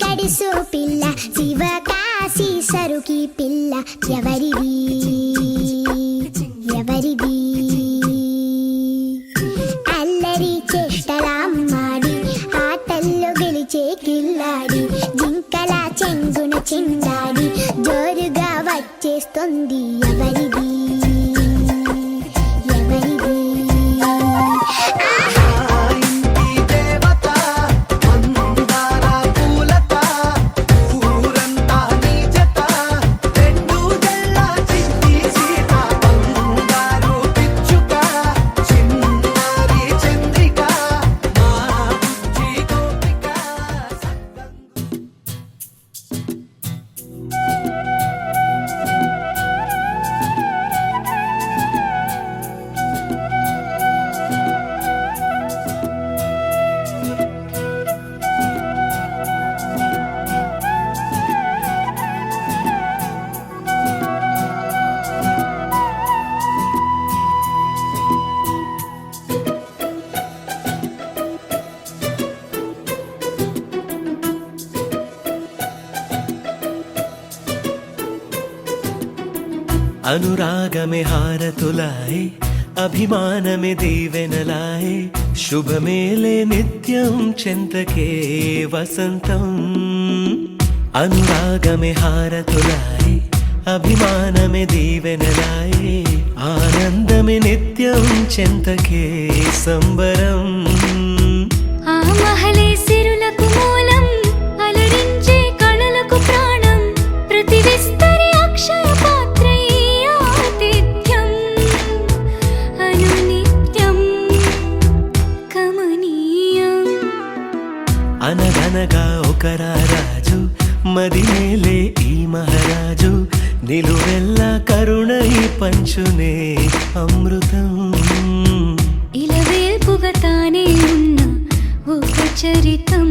గడిసో పిల్ల శివకాశి సరుకి పిల్ల ఎవరిది ఎవరిది అల్లరి చేష్టలామ్మాడి ఆటల్లో గెలిచే కిల్లాడి జింకల చెంగున చిందాడి జోరుగా వచ్చేస్తుంది ఎవరిది ఎవరిది अनुरागमे हारतुलाए अभिमानमे दीवेनलाए शुभमेले नित्यं चिन्तके वसन्तम् अनुरागमे हारतुलाए अभिमानमे दीवेनलाए आनन्दमे नित्यं चिन्तके संबरम् आ महले सिरुलकु मूलं अलरिंचे कळలకు प्राणं प्रतिविस्तरि अक्षय అనగనగా ఒక రాజు మదినేలే ఈ మహారాజు నిలువెల్ల కరుణై పంచునే అమృతం ఇలవేల్పుగా తానే ఉన్న ఒక చరితం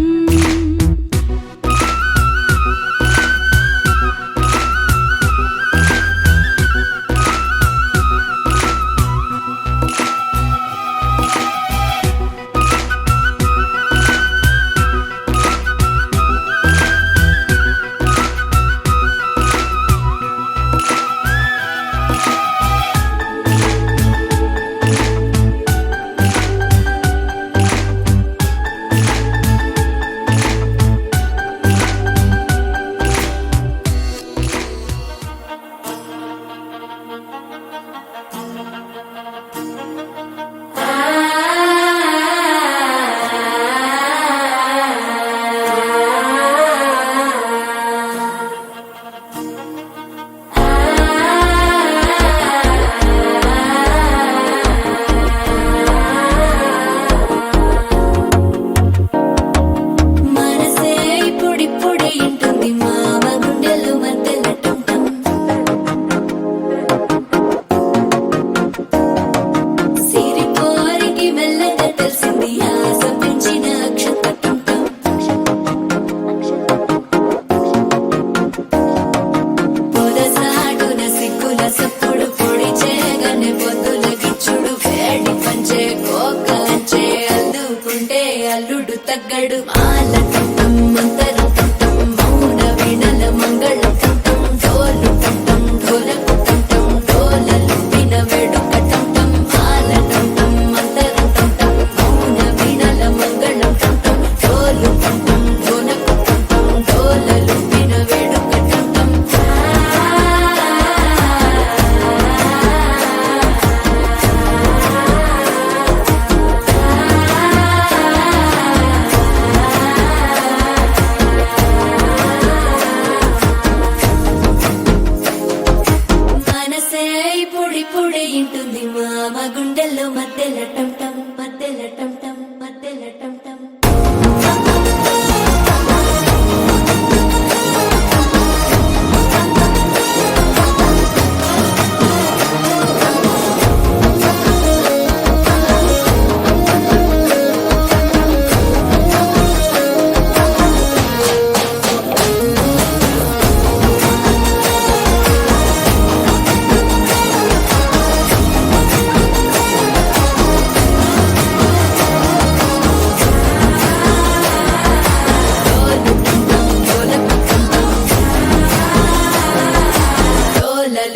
అల్లుడు తగ్గడు మాల కంఠం మంతరం కంఠం మౌన వీణల మంగళ కంఠం డోలు కంఠం ఢోలకు కంఠం డోలలు విన వేడుక కంఠం మాల కంఠం మంతరం కంఠం మౌన వీణల మంగళ కంఠం డోలు కంఠం ఢోలకు కంఠం డోలలు విన వేడుక కంఠం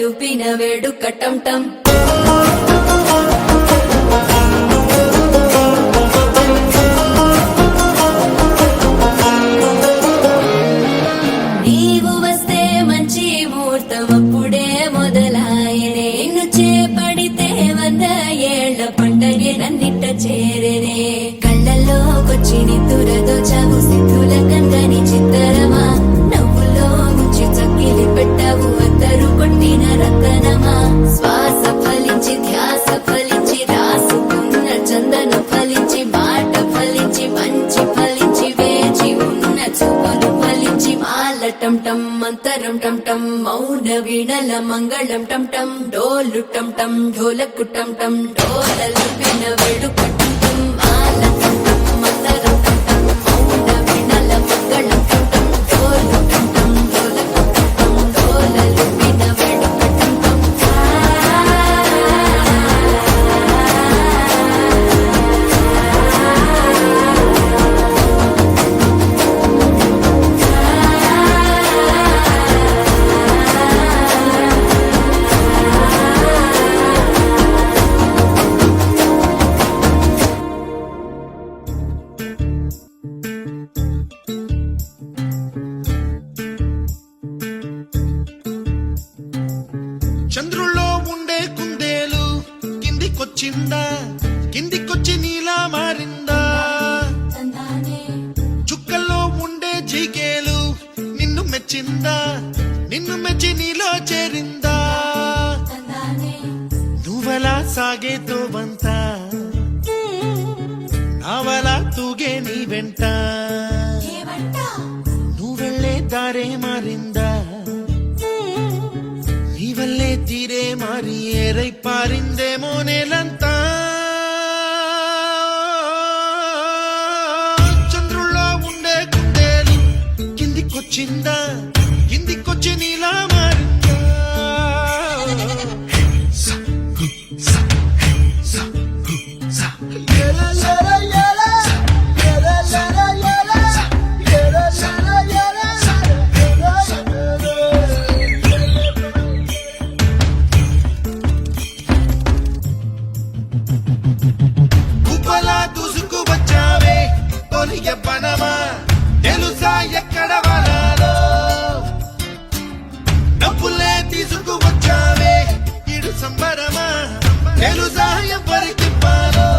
లూపిన వేడుక టం టం నీవు వస్తే మంచి ముహూర్తం అప్పుడే మొదలాయనే నిన్ను చేపడితే 100 ఏళ్ల పంటనే నన్నిట్ట చేరేనే కళ్ళల్లోకొచ్చి నిద్దురదోచావు సిద్ధుల కందని చిత్తరమా నవ్వులో ముంచి చక్కిలి పెట్టావు అద్దరు కొట్టిన రతనమా శ్వాస ఫలించి ధ్యాస ఫలించి రాసుకున్న చందను ఫలించి మాట ఫలించి మంచి ఫలించి వేచి ఉన్న చూపులు ఫలించి మాల టం టం మంతరం టం టం మౌన వీణల మంగళం టం టం డోలు టం టం ఢోలకు టం టం డోలలు విన వేడుక టం టం మాల టం టం మంతరం టం టం మౌన వీణల మంగళం టం టం డోలు టం టం ఢోలకు టం టం డోలలు విన వేడుక టం టం చంద్రుల్లో ఉండే కుందేలు కిందికొచ్చిందా కిందికొచ్చి నీలా మారిందా చుక్కల్లో ఉండే జీకేలు నిన్ను మెచ్చిందా నిన్ను మెచ్చి నీలో చేరిందా నువ్వలా సాగేతో వంత నావలా తూగే నీ వెంట నువ్వెళ్ళే దారే మారిందా నీవల్లే తీరే మారి ఏరై పారిందేమో నేలంతా చంద్రుల్లో ఉండే కుందేలు కిందికొచ్చిందా కిందికొచ్చి నీలా మారిందా కుప్పలా దూసుకు వచ్చావే తొలి యవ్వనమా తెలుసా ఎక్కడ వనాలో డబ్బులే తీసుకు వచ్చావే ఇడు సంబరమా తెలుసా ఎవరికి పాలో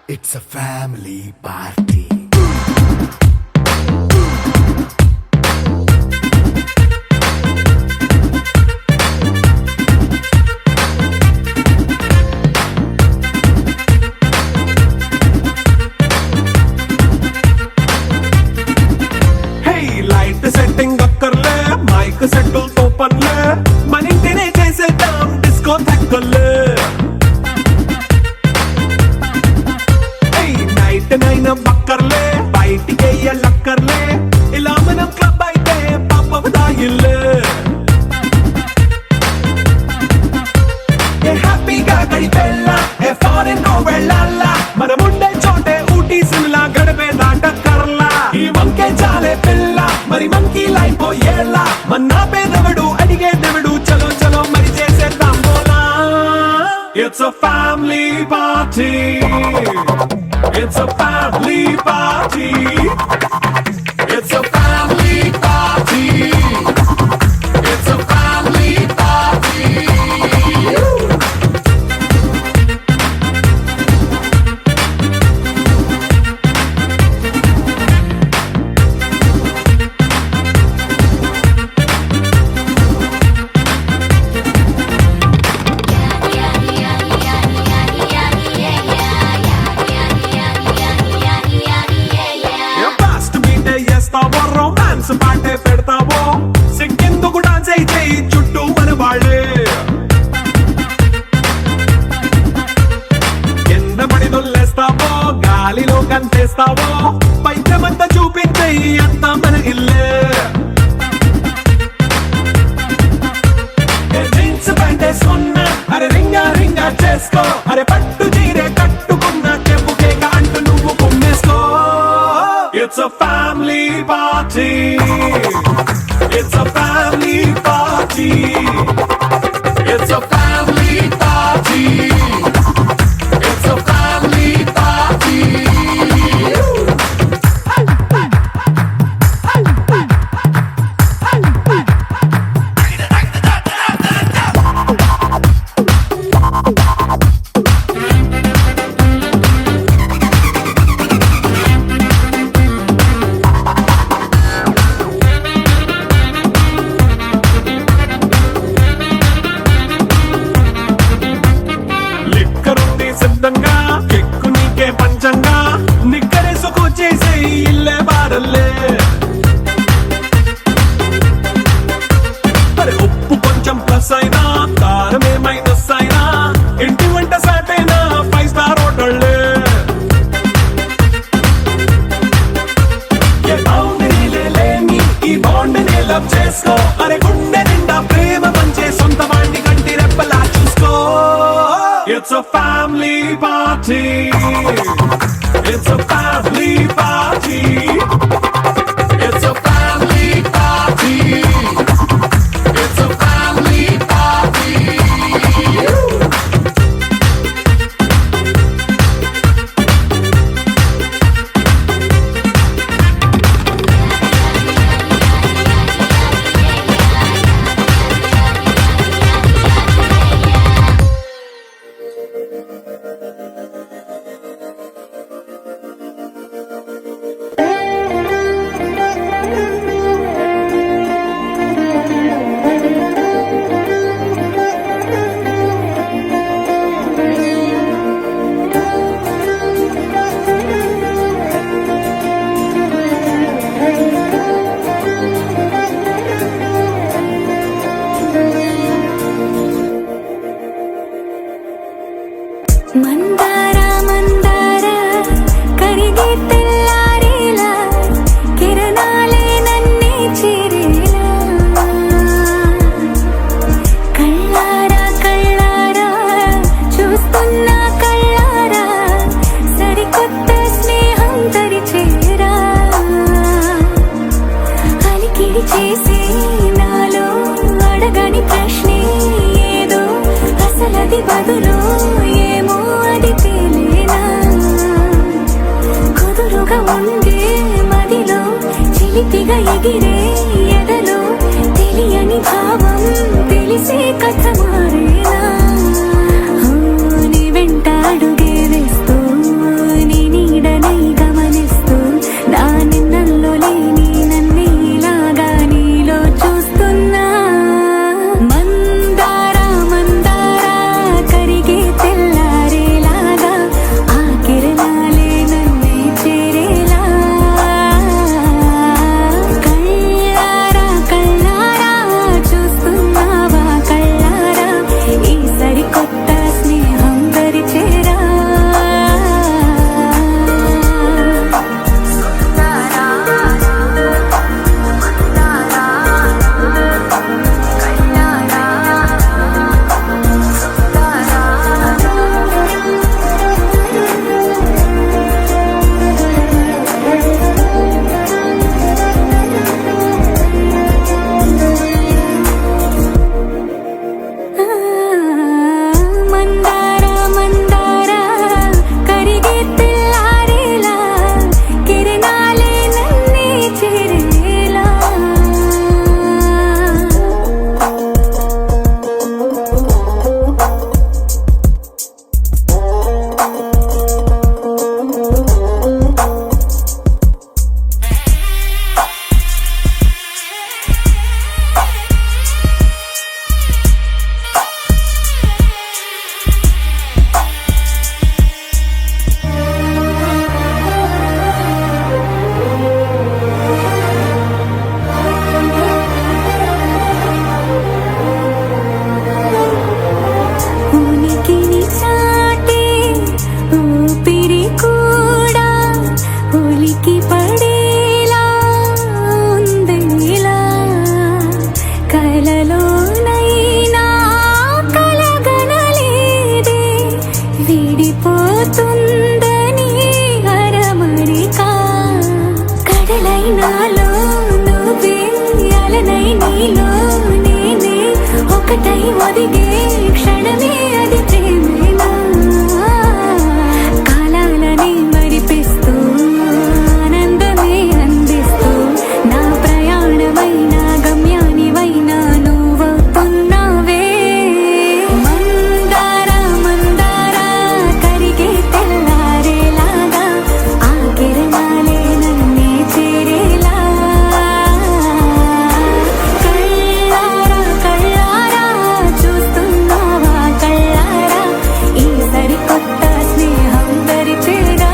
It's a family party. Hey, light setting అక్కర్లే మైక్ సెట్టుల్ తో పర్లే మన ఇంటినే చేసేద్దాం డిస్కో థక్కర్లే నైట్ నైన్ బక్కర్లే బయటికి లక్కర్లే ఇలా మనం క్లబ్ అయితే పాపదాయిల్లే హ్యాపీగా గడిపెళ్ళా ఫారెన్ నో వెళ్ళాలా మనం ఉండే చోటే ఊటీ సిమ్లా గడిపే దాటక్కర్లా ఈ వంకే చాలే పిల్ల మరి మంకీ లైఫ్ ఏళ్ళ మన్నా పేదవడు అడిగే దేవుడు చలో చలో మరి చేసేద్దాం బోలా It's a family party. It's a family party. It's a family party. It's a family party. కంటేస్తావో పైద్యమంతా చూపించేయి అంతా మన ఇల్లే జీన్స్ ప్యాంట్ వేసుకున్నా అరే రింగా రింగా చేసుకో అరే పట్టు చీరే కట్టుకున్నా చెప్పుకే అంటూ నువ్వు కుమ్మేసుకో it's a family party it's a family party it's a family party it's a family party లిక్కరుంది సిద్ధంగా కెక్కు నీకే పంచంగా నిక్కరేసుకు చేసే ఇల్లే బారల్లే అరే ఉప్పు కొంచెం ప్లస్ అయినా కారమే మైనస్ అయినా ఇంటి వంట సాటైనా 5 స్టార్ హోటళ్ళే ఏ బౌండరీలే లేని ఈ బాండ్ని లవ్ చేసుకో అరే గుండె నిండా ప్రేమ పంచే సొంత వాణ్ణి కంటి రెప్పలా చూసుకో ఇట్స్ అ ఫ్యామిలీ పార్టీ పోతుందని అరమరిక కడలైనాలో నువ్వే అలనై నీలో నేనే ఒకటై ఒదిగే క్షణమే అది ప్రేమేనా కాలాలని మరిపిస్తూ ఆనందమే అందిస్తూ నా ప్రయాణమైన గమ్యానివైనా నువ్వవుతున్నావే మందార మందార కరిగే తెల్లారేలాగా ఆ కిరణాలే నన్నే చేరేలా కళ్ళారా కళ్ళారా చూస్తున్నావా కళ్ళారా ఈ సరికొత్త స్నేహం దరిచేరా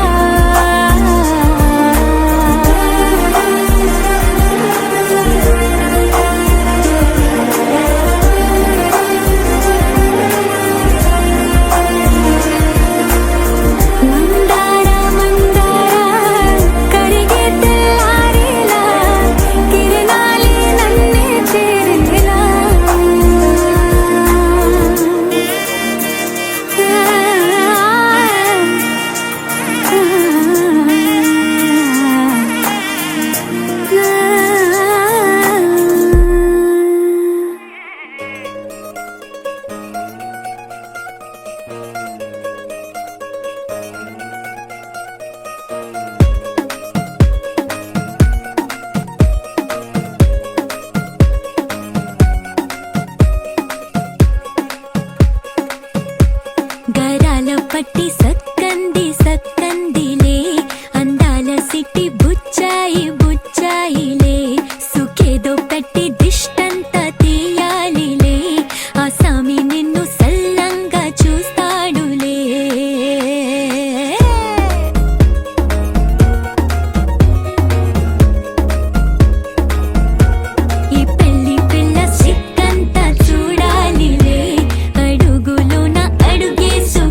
మందార మందార కరిగే తెల్లారేలా కిరణాలే నన్నే చేరేలా గరాల పట్టి సక్కంది సక్కందిలే అందాల సిట్టి బుచ్చాయి బుచ్చాయిలే సుఖేదో పెట్టి దిష్టంతా తీయాలిలే ఆ సామి నిన్ను సల్లంగా చూస్తాడులే ఈ పెళ్లి పిల్ల సిక్కంతా చూడాలిలే అడుగులోన అడుగేసుకెళ్తుందిలే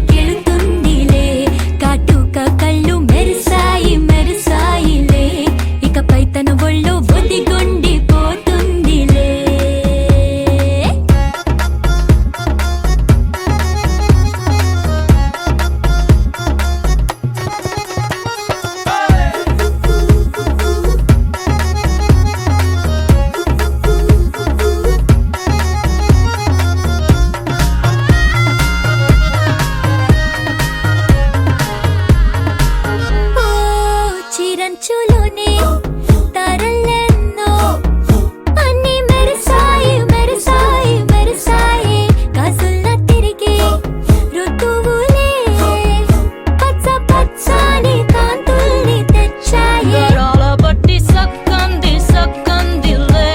కాటుక కళ్ళు మెరిసాయి మెరిసాయిలే ఇకపై తన ఒళ్ళు ఒదిగొండిపోతుందిలే ఓ చిరంచులోనే తారలెన్నో అన్ని మెరిసాయి మెరిసాయి మెరిసాయి కాసుల్లా తిరిగే ఋతువులే పచ్చ పచ్చని కాంతుల్ని తెచ్చాయి గరాల పట్టి సక్కంది సక్కందిలే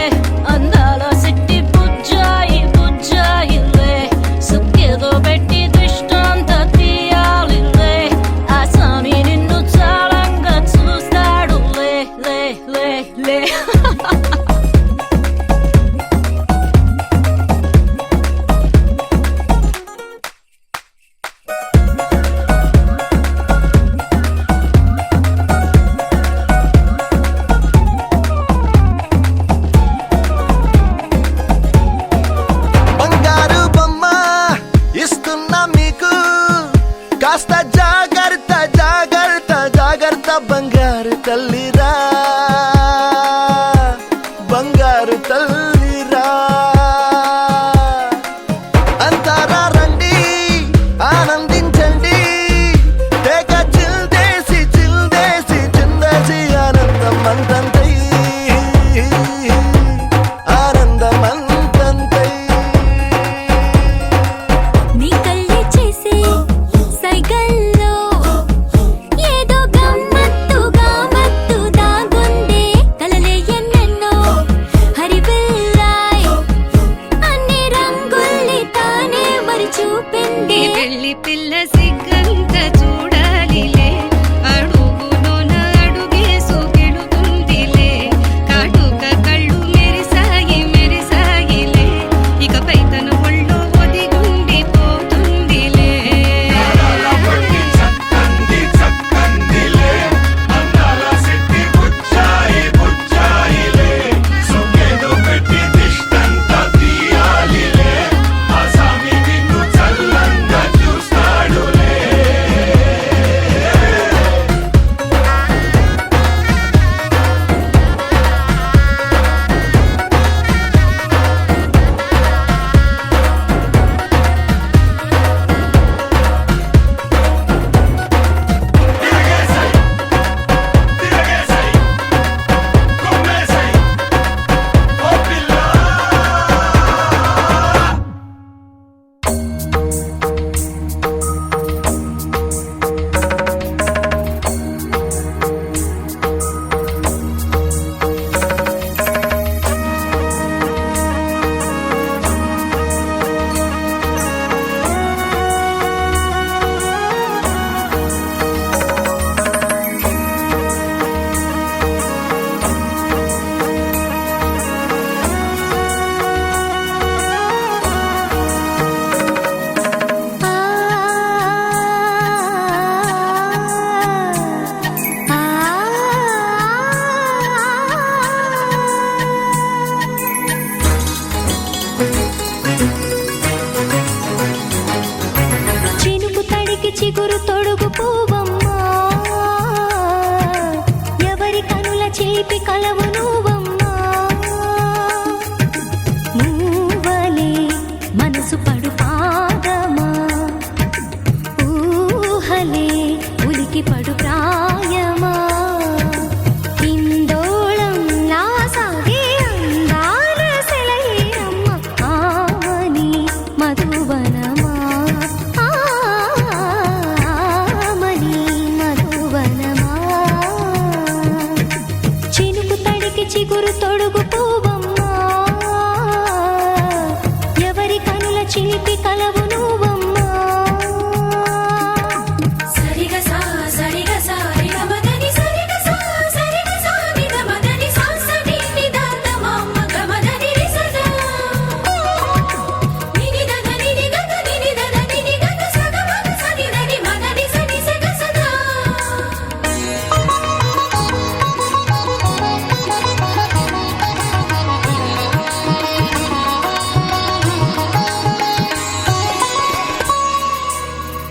అందాల సిట్టి బుజ్జాయి బుజ్జాయిలే సుక్కేదో పెట్టి దిష్టంత తీయాలిలే ఆ స్వామి నిన్ను చాలంగా చూస్తాడు లే లే లే లే బంగారు బొమ్మ ఇస్తున్నా మీకు కాస్త జాగ్రత్త జాగ్రత్త జాగ్రత్త బంగారు తల్లిరా బంగారు తల్లిరా అంతారా రండి ఆనందించండి తెగ చిల్దేసి చిల్దేసి చిందేసి ఆనందం అంతంతై ఆనందం అంతంతై నీ కళ్ళే చేసే సైగల్లో ఏదో గమ్మత్తు దాగుందే పడు ప్రాయమా ఇందోళం నా సాగే అందాల సెలయేరమ్మ ఆమని మధువనమా ఆమని మధువనమా చినుకు తడికి చిగురు తొడుగు పూవమ్మా ఎవరి కనుల చిలిపి కలవు నువ్వమ్మా సరిగ సా సరిగ సా రిగ మదని సరిగ సా సరిగ సా నిద మదని సా సని నిదాత మమ్మ గమదని రిసదా నిని దద నిని గద నిని దద నిని గద సగ మగ సని దని మదని సని సగ సదా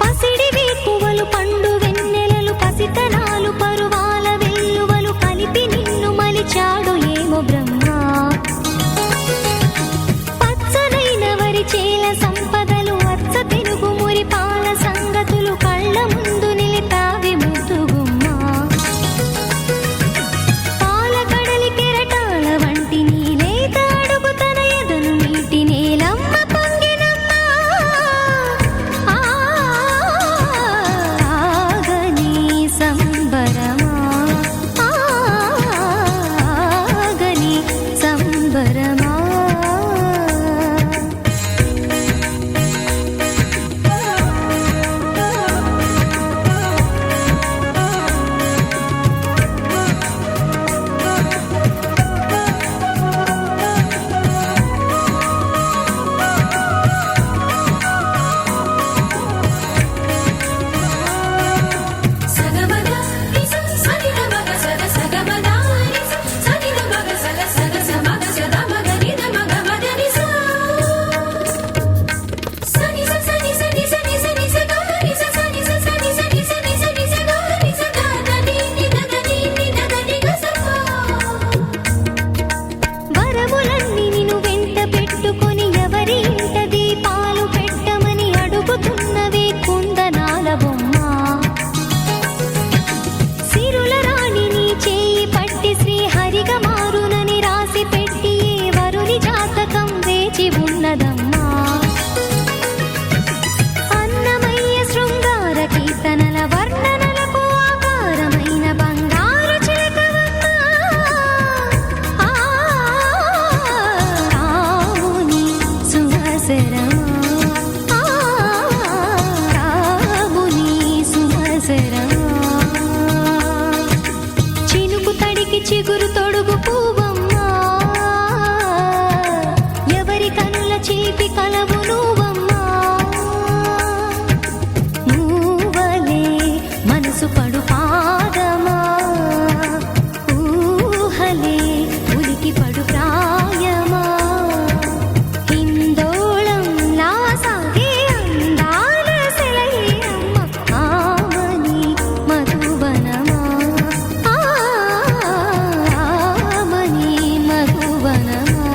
పసిడి వేకువలు పండు వెన్నెలలు పసితనాలు పరువాల వెల్లువలు కలిపి నిన్ను మలిచాడు ఏమో బ్రహ్మ పచ్చనైన వరి చేల సంపదలు అచ్చ తెలుగు మురి పాల సంగతులు కళ్ళ ముందు నిలిపావి ముద్దుగుమ్మ పాల కడలి కెరటాల వంటి నీలేత అడుగు తన ఎదను నీటి నేలమ్మ పొంగినమ్మ ఆగని సంబరమా ఆగని సంబరమా సగ మగ నిస సని ద మగ సగ సగ మగ నిస సని ద మగ సగ సగ స మగ సద మగ ని ద మగ మగ నిస సని స సని సని సని సని స గ ని స సని స సని సని సని సని స గ ని స ద ద ని ని ద ద ని ని ద ద ని గ స ప వరములన్నీ నిన్ను వెంట పెట్టుకొని ఎవరి ఇంట దీపాలు పెట్టమని అడుగుతున్నవే కుందనాల బొమ్మ సిరుల రాణి నీ చేయి పట్టి శ్రీహరిగా మారునని రాసి పెట్టి ఏ వరుని జాతకం వేచి ఉన్నదమ్మా అన్నమయ్య శృంగార కీర్తనల వర్ణనలకు ఆకారమైన బంగారు చిలకవమ్మా రాముని సుమసరమా రాముని సుమసరమా చినుకు తడికి చిగురు తొడుగు పూవమ్మా ఎవరి కనుల చిలిపి కలవు నువ్వమ్మా నువ్వలే మనసు పడు పాదమా ఊహలే ఉలికి పడు ప్రాయమా ఇందోళం నా సాగే అందాల సెలయేరమ్మ ఆమని మధువనమా ఆమని మధువనమా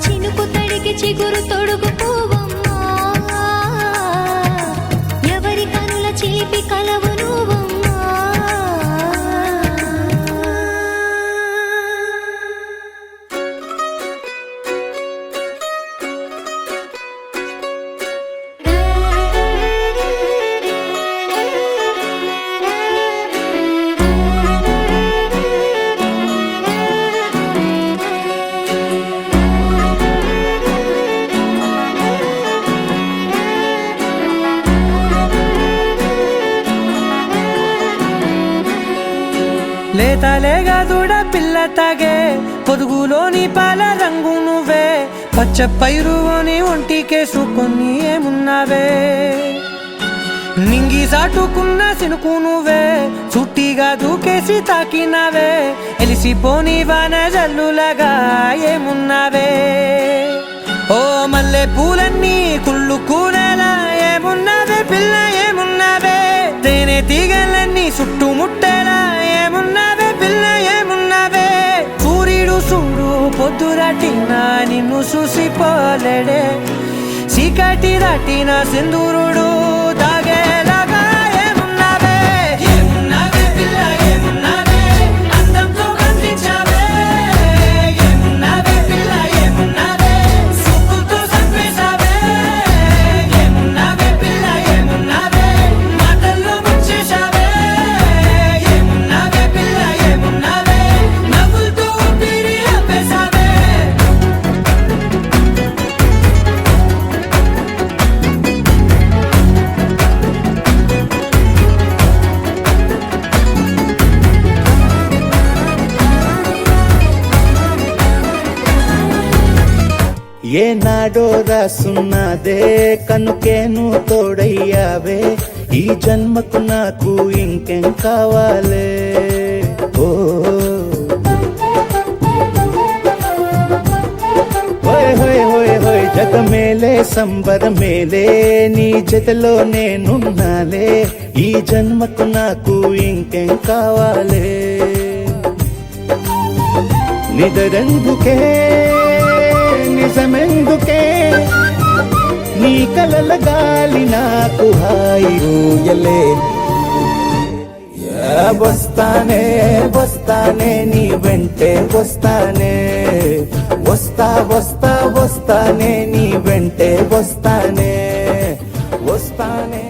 చినుకు తడికి చిగురు తొడుగు పూవమ్మా ఎవరి కనుల చిలిపి కలవు నువ్వమ్మా లేతలేగా దూడ పిల్ల తాగే పొదుగులోని పాల రంగు నువ్వే పచ్చ పైరుని ఒంటికేసుకొని ఏమున్నావే నింగి సాటుకున్న సినుకు నువ్వే చుట్టిగా దూకేసి తాకినావే ఎలిసిపోని వాన జల్లులగా ఏమున్నావే ఓ మల్లె పూలన్నీ కుళ్ళు కూనేలా ఏమున్నావే పిల్ల ఏమున్నావే తేనె తీగలన్నీ చుట్టుముట్టేలా ఏమున్నావే పిల్ల ఏమున్నావే సూర్యుడు చూడు పొద్దురాటిన నిన్ను చూసిపోలేడే చీకటి దాటిన సింధూరుడు తాగేలాగా ఏనాడో రాసున్నదే కనుకేను తోడయ్యావే ఈ జన్మకు నాకు ఇంకేం కావాలే ఓ హోయ్ హోయ్ హోయ్ హోయ్ జగమేలే సంబరమేలే నీ జతలో నేనున్నాలే ఈ జన్మకు నాకు ఇంకేం కావాలే నిదరెందుకే నిజమెందుకే నీ కలల గాలి నాకు హాయి ఊయలే వస్తానే వస్తానే నీ వెంటే వస్తానే వస్తా వస్తా వస్తానే నీ వెంటే వస్తానే వస్తానే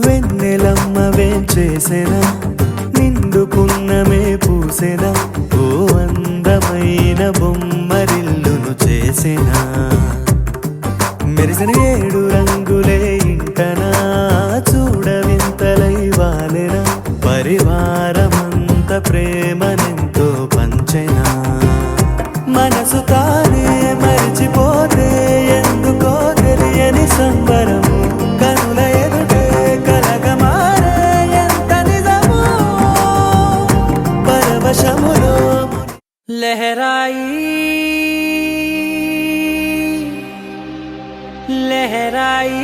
వెన్నెలమ్మ వేంచేసెనా నిండుకున్నమే పూసెనా ఓ అందమైన బొమ్మరిల్లును చేసెనా మెరిసిన 7 రంగులే ఇంటనా చూడవింతలై వాలెనా పరివారమంత ప్రేమనెంతో పంచెనా మనసు తానే మరిచిపోతే ఎందుకో తెలియని సంబరము కనుల ఎదుటే కలగమారే ఎంత నిజమో పరవశములో లహరాయి లహరాయి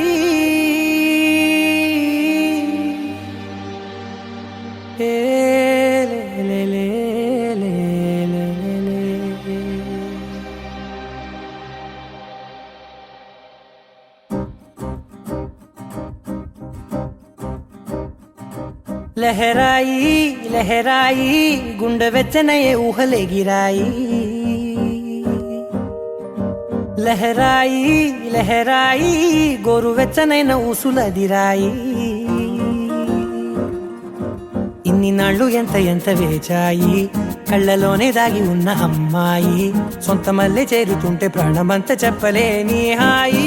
ఏ లే లే లే లే లే లే లహరాయి లహరాయి గుండె వెచ్చనయే ఊహలే గిరాయి లహరాయి లహరాయి గోరు వెచ్చనైన ఊసులదిరాయి ఇన్ని నాళ్ళు ఎంత ఎంత వేచాయి కళ్ళలోనే దాగి ఉన్న అమ్మాయి సొంత మల్లె చేరుతుంటే ప్రాణమంతా చెప్పలేని హాయి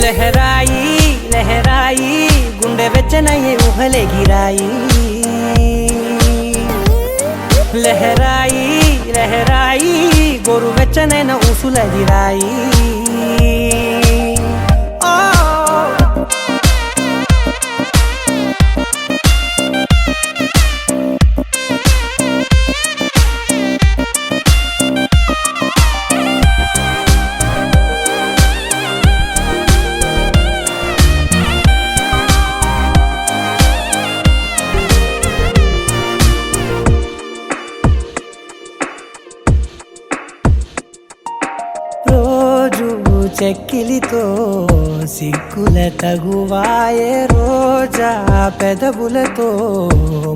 లహరాయి లహరాయి గుండె వెచ్చనయ్యే ఊహలే గిరాయి లహరాయి లహరాయి గోరు వెచ్చనైన ఊసులదిరాయి చెక్కిలితో సిగ్గుల తగువాయే రోజా పెదవులతో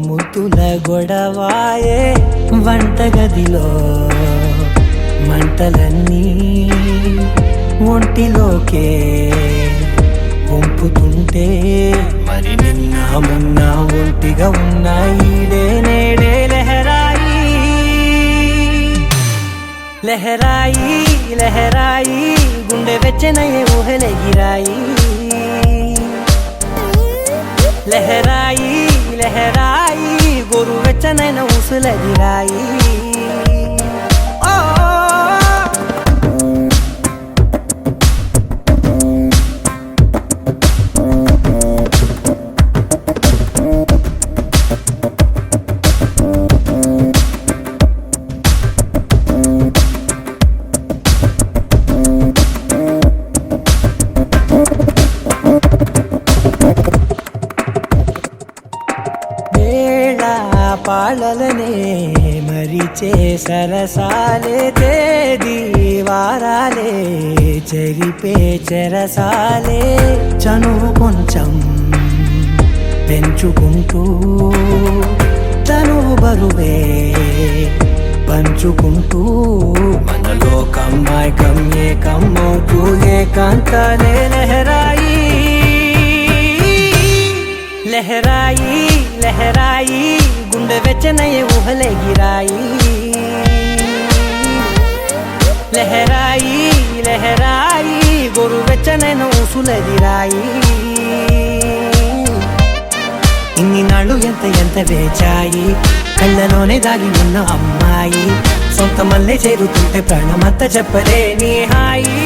ముద్దుల గొడవాయే వంటగదిలో మంటలన్నీ ఒంటిలోకే వంపుతుంటే మరి నిన్న మొన్న ఒంటిగా ఉన్నాయి నేడే లహరాయి లహరాయి లహరాయి గుండె వెచ్చనయ్యే ఊహలే గిరాయి లహరాయి లహరాయి గోరు వెచ్చనైన ఊసులదిరాయి పాలలనే మరిచే సరసాలే తేదీ వారాలే చెరిపే చెరసాలే చనువు కొంచెం పెంచుకుంటూ తనువు బరువే పంచుకుంటూ మన లోకం మైకం ఏకమవుతూ ఏకాంతాలే లహరాయి లహరాయి లహరాయి గుండె వెచ్చనయ్యే ఊహలే గిరాయి లహరాయి లహరాయి గోరు వెచ్చనైన ఊసులెదిరాయి ఇన్ని నాళ్ళు ఎంత వేచాయి కళ్ళలోనే దాగి ఉన్న అమ్మాయి సొంత మల్లె చేరుతుంటే ప్రాణమంతా చెప్పలేని హాయి